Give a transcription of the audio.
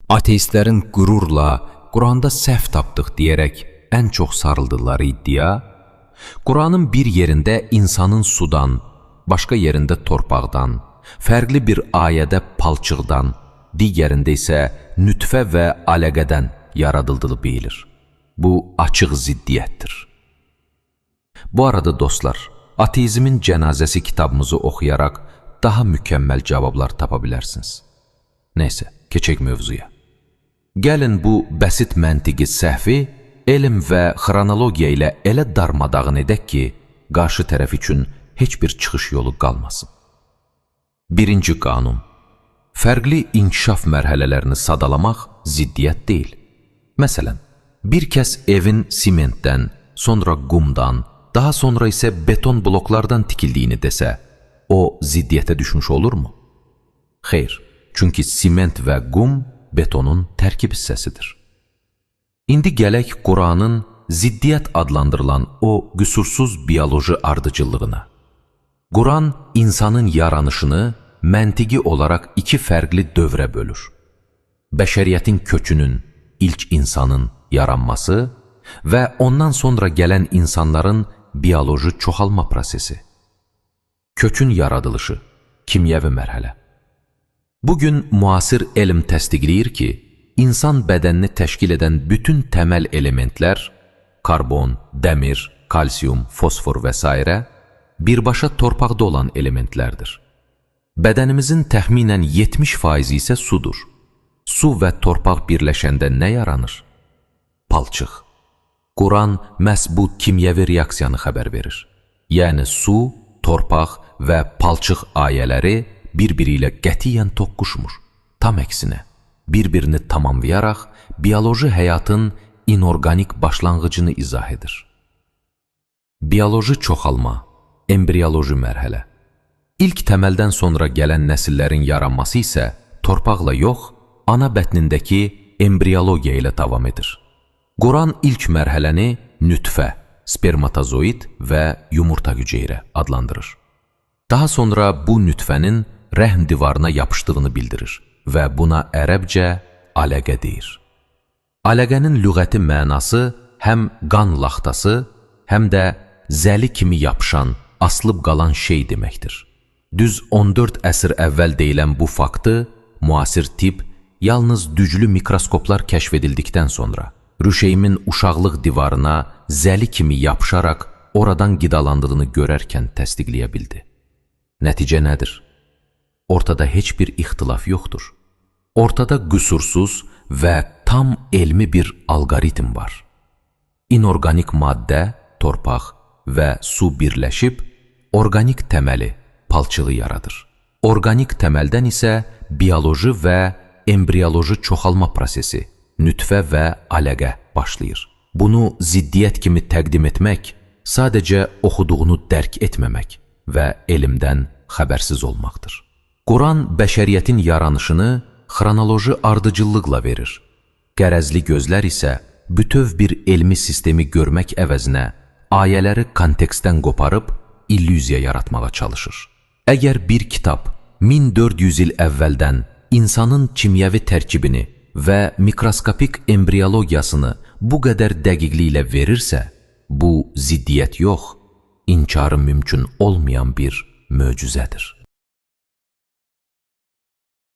Ateistlərin qürurla Quranda səhv tapdıq deyərək ən çox sarıldıqları iddia, Quranın bir yerində insanın sudan, başqa yerində torpaqdan, fərqli bir ayədə palçıqdan, digərində isə nütfə və aləqədən yaradıldığı bilinir. Bu açıq ziddiyyətdir. Bu arada dostlar, ateizmin cənazəsi kitabımızı oxuyaraq daha mükəmməl cavablar tapa bilərsiniz. Neysə, keçək mövzuya. Gəlin bu bəsit məntiqi səhvi elm və xronologiya ilə elə darmadağın edək ki, qarşı tərəf üçün heç bir çıxış yolu qalmasın. Birinci qanun. Fərqli inkişaf mərhələlərini sadalamaq ziddiyyət deyil. Məsələn, bir kəs evin simentdən, sonra qumdan, daha sonra isə beton bloklardan tikildiyini desə, o ziddiyyətə düşmüş olurmu? Xeyr, çünki siment və qum betonun tərkib hissəsidir. İndi gələk Quranın ziddiyyət adlandırılan o qüsursuz bioloji ardıcıllığına. Quran insanın yaranışını məntiqi olaraq iki fərqli dövrə bölür. Bəşəriyyətin kökünün, ilk insanın yaranması və ondan sonra gələn insanların bioloji çoxalma prosesi. Kökün yaradılışı, kimyəvi mərhələ. Bugün müasir elm təsdiqləyir ki, insan bədənini təşkil edən bütün təməl elementlər, karbon, dəmir, kalsiyum, fosfor və s. birbaşa torpaqda olan elementlərdir. Bədənimizin təxminən 70% isə sudur. Su və torpaq birləşəndə nə yaranır? Palçıq. Quran məhz bu kimyəvi reaksiyanı xəbər verir. Yəni su, torpaq və palçıq ayələri bir-biri ilə qətiyyən toqquşmur. Tam əksinə, bir-birini tamamlayaraq bioloji həyatın inorganik başlanğıcını izah edir. Bioloji çoxalma, embrioloji mərhələ. İlk təməldən sonra gələn nəsillərin yaranması isə torpaqla yox, ana bətnindəki embriologiya ilə davam edir. Quran ilk mərhələni nütfə, spermatozoid və yumurta hüceyrə adlandırır. Daha sonra bu nütfənin rəhm divarına yapışdığını bildirir və buna ərəbcə aləqə deyir. Aləqənin lüğəti mənası həm qan laxtası, həm də zəli kimi yapışan, asılıb qalan şey deməkdir. Düz 14 əsr əvvəl deyilən bu faktı müasir tibb yalnız düclü mikroskoplar kəşf edildikdən sonra Rüşeymin uşaqlıq divarına zəli kimi yapışaraq oradan qidalandığını görərkən təsdiqləyə bildi. Nəticə nədir? Ortada heç bir ixtilaf yoxdur. Ortada qüsursuz və tam elmi bir alqoritm var. İnorganik maddə, torpaq və su birləşib organik təməli, palçığı yaradır. Organik təməldən isə bioloji və embrioloji çoxalma prosesi, nütfə və aləqə başlayır. Bunu ziddiyyət kimi təqdim etmək, sadəcə oxuduğunu dərk etməmək və elmdən xəbərsiz olmaqdır. Quran bəşəriyyətin yaranışını xronoloji ardıcıllıqla verir. Qərəzli gözlər isə bütöv bir elmi sistemi görmək əvəzinə ayələri kontekstdən qoparıb illüziya yaratmağa çalışır. Əgər bir kitab 1400 il əvvəldən insanın kimyəvi tərkibini və mikroskopik embriologiyasını bu qədər dəqiqliklə verirsə, bu ziddiyyət yox, inkarı mümkün olmayan bir möcüzədir.